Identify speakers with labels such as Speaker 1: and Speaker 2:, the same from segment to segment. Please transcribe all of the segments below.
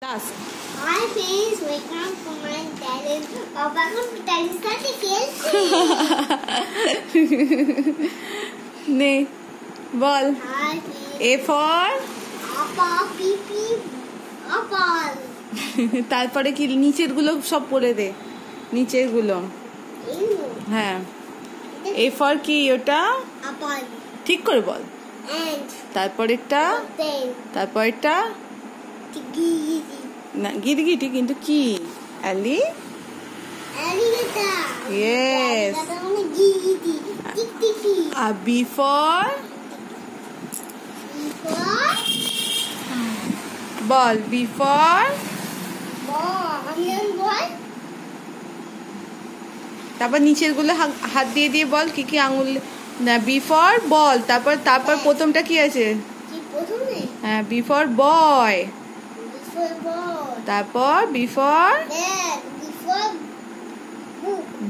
Speaker 1: Last.
Speaker 2: Hi friends, welcome to my talent. Welcome to talent সাথে খেলছি।
Speaker 1: নে বল।
Speaker 2: Hi
Speaker 1: A for
Speaker 2: apple.
Speaker 1: তারপরে কি নিচের গুলো সব পড়ে দে, নিচের গুলো। হ্যাঁ, A for কি ওটা?
Speaker 2: Apple.
Speaker 1: ঠিক করে বল।
Speaker 2: And
Speaker 1: তারপরেরটা? তারপরেরটা? না, গিরগিটি কিন্তু কি? Alley?
Speaker 2: Alligator.
Speaker 1: Yes.
Speaker 2: Tiki.
Speaker 1: B for? Ball. B for?
Speaker 2: Ball.
Speaker 1: তারপর নিচের গুলো হাত দিয়ে দিয়ে বল কি কি আঙুল। না, B for বল। তারপর প্রথমটা কি আছে? হ্যাঁ, B for boy। তারপর B for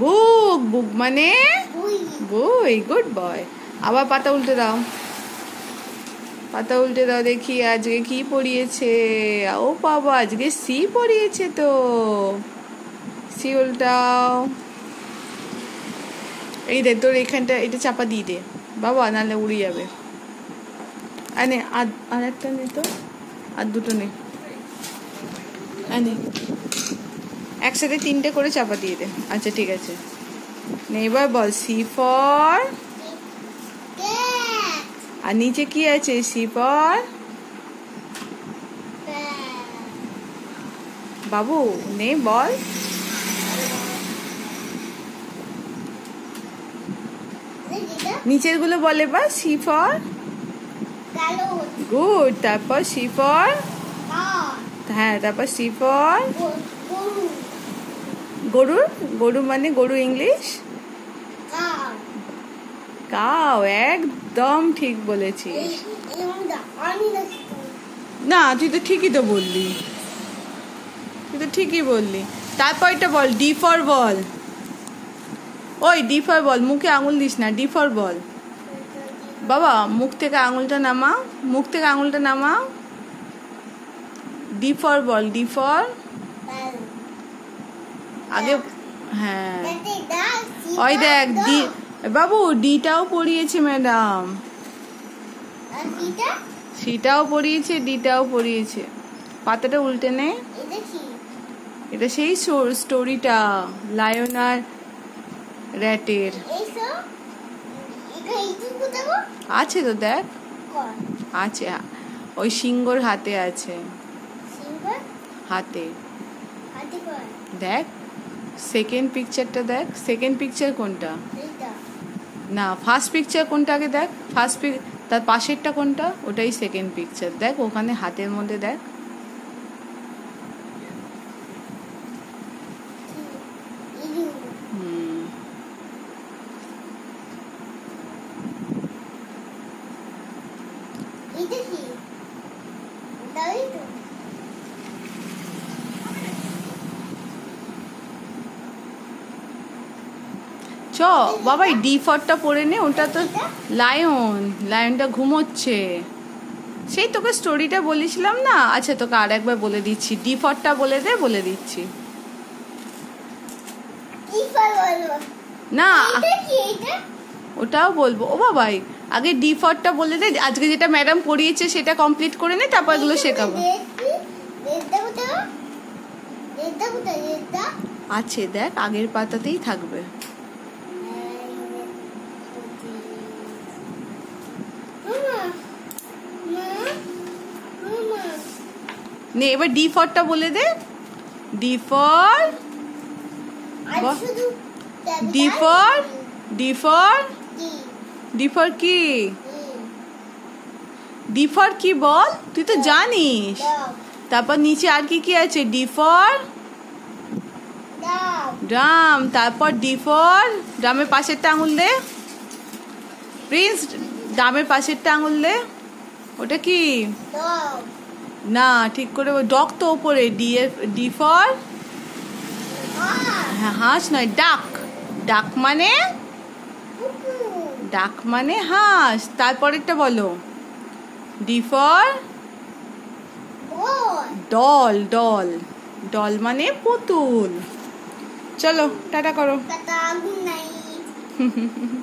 Speaker 1: বুক। বুক মানে বই। Good boy. আবার পাতা উল্টে দাও, পাতা উল্টে দাও দেখি আজকে কি পড়িয়েছে। ও বাবা, আজকে সি পড়িয়েছে তো। সি উল্টাও। এই দে, তোর এখানটা এটা চাপা দিয়ে দে বাবা, নাহলে উড়ে যাবে। আনে আর একটা নে তো, আর দুটো নে। আনে একসাথে তিনটে করে চাপা দিয়ে দে। আচ্ছা ঠিক আছে, নে এবার বল। সি ফর, আর নিচে কি আছে? সি ফর বাবু। নে বল। নিচের গুলো বলে বা। C for good. তারপর সি ফর, হ্যাঁ তারপর সি ফর গরু। গরু মানে গরু ইংলিশ কাউ। একদম ঠিক বলেছিস। না, তুই তো ঠিকই তো বললি, তুই তো ঠিকই বললি। তারপর এটা বল। D for ball. ওই ডি ফর বল, মুখে আঙুল দিস না। ডি ফর বল বাবা, মুখ থেকে আঙুলটা নামাও, মুখ থেকে আঙুলটা নামাও। D for ball. D for আগে, হ্যাঁ ওই দেখ ডি বাবু, ডিটাও পড়িয়েছে ম্যাডাম, সিটাও পড়িয়েছে, ডিটাও পড়িয়েছে। পাতাটা উল্টে নে। এটা সেই স্টোরিটা, লায়ন আর র্যাটের। আছে তো, দেখ আছে, ওই সিংহর হাতে আছে, হাতে দেখ। সেকেন্ড পিকচারটা দেখ। সেকেন্ড পিকচার কোনটা? না, ফার্স্ট পিকচার কোনটা আগে দেখ। ফার্স্ট তার পাশেরটা কোনটা? ওটাই সেকেন্ড পিকচার। দেখ ওখানে হাতের মধ্যে দেখ। চ বাবা, ডি ফরটা পড়ে নে। ওটা তো লায়ন, লায়নটা ঘুমোচ্ছে। সেই তোকে স্টোরিটা বলেছিলাম না। আচ্ছা তোকে আর একবার বলে দিচ্ছি। ডি ফরটা বলে দে, বলে দিচ্ছি। না, ওটাও বলবো। ও বাবাই, আগে ডি ফরটা বলে দে। আজকে যেটা ম্যাডাম পড়িয়েছে সেটা কমপ্লিট করে নে, তারপর এগুলো শেখাবো। আছে দেখ, আগের পাতাতেই থাকবে। নে এবার ডি ফরটা বলে দে। D for, D for, D for, D for কি? ডি ফর কি বল, তুই তো জানিস। তারপর নিচে আর কি কি আছে? D for drum. তারপর ডি ফর, ড্রামের পাশেরটা আঙুল দে প্রিন্স, ড্রামের পাশেরটা আঙুল দে। ওটা কি? না, ঠিক করে ডগ তো ওপরে। ডি ফর হাঁস নয়, ডাক। ডাক মানে, ডাক মানে হাঁস। তারপরেরটা বলো। D for
Speaker 2: doll
Speaker 1: doll doll doll মানে পুতুল। চলো টাটা করো।
Speaker 2: Tata, good night.